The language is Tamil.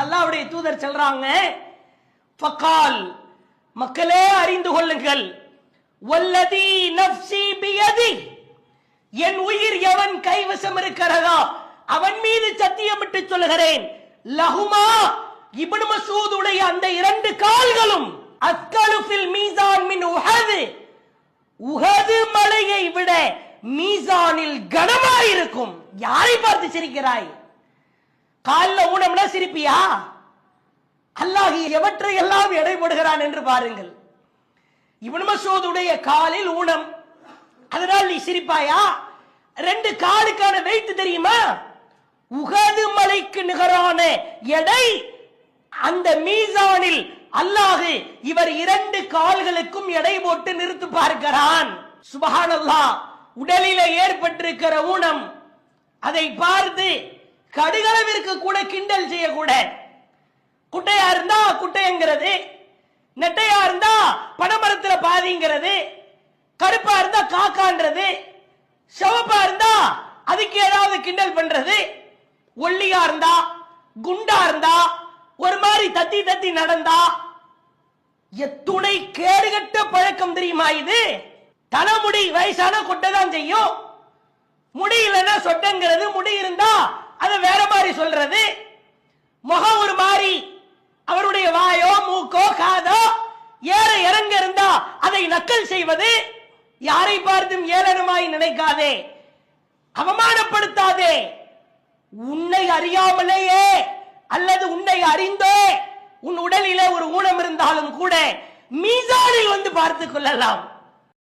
அல்லாஹ்வுடைய தூதர் சொல்றாங்க, ஃபகால், மக்களே அறிந்து கொள்ளுங்கள், வல்லதி நஃப்ஸி பியதி, என் உயிர் எவன் கைவசம் இருக்கிறதோ அவன் மீது சத்தியமிட்டு சொல்கிறேன், லஹுமா, இப்னு மஸ்ஊத் உடைய அந்த இரண்டு கால்களும் அஸ்கலு ஃபில் மீசான் மின் உஹது, உஹது மலையை விட மீசானில் கனமாயிருக்கும். யாரை பார்த்து சிரிக்கிறாய்? கால்ல ஊனம்னா சிரிப்பியா? அல்லாஹ் எவற்றை எல்லாம் எடை போடுகிறான் என்று பாருங்கள். இப்னு மஸ்ஊத் உடைய காலில் ஊனம், அதனால் நீ சிரிப்பாயா? ரெண்டு காலுக்கான வெயிட் தெரியுமா? உஹது மலைக்கு நிகரான எடை அந்த மீசானில் அல்லாஹ் இவர் இரண்டு கால்களுக்கும் எடை போட்டு நிறுத்தி பார்க்கிறான். சுப்ஹானல்லாஹ். உடலிலே ஏற்பட்டிருக்கிற ஊனம், அதை பார்த்து கடுகளவிற்கு கூட கிண்டல் செய்யக்கூட. குட்டையா இருந்தா குட்டைங்கிறது, நெட்டையா இருந்தா பனைமரத்துல பாதிங்கிறது, கருப்பா இருந்தா காக்கான்றது, சிவப்பா இருந்தா அதுக்கு ஏதாவது கிண்டல் பண்றது, ஒல்லியா இருந்தா குண்டா இருந்தா ஒரு மாதிரி தத்தி தத்தி நடந்தா, எத்துணை கேடுகட்ட பழக்கம் தெரியுமா இது? தலைமுடி வயசான கொட்டதான் செய்யும், முடி இல்லைன்னா சொட்டங்கிறது, முடி இருந்தா அதை வேற மாதிரி சொல்றது, முகம் ஒரு மாதிரி, அவருடைய வாயோ மூக்கோ காதோ ஏற இறங்க இருந்தா அதை நக்கல் செய்வது. யாரை பார்த்தும் ஏளனமாய் நினைக்காதே, அவமானப்படுத்தாதே. உன்னை அறியாமலேயே அல்லது உன்னை அறிந்தே உன் உடலிலே ஒரு ஊனம் இருந்தாலும் கூட மீசானில் வந்து பார்த்துக் கொள்ளலாம்.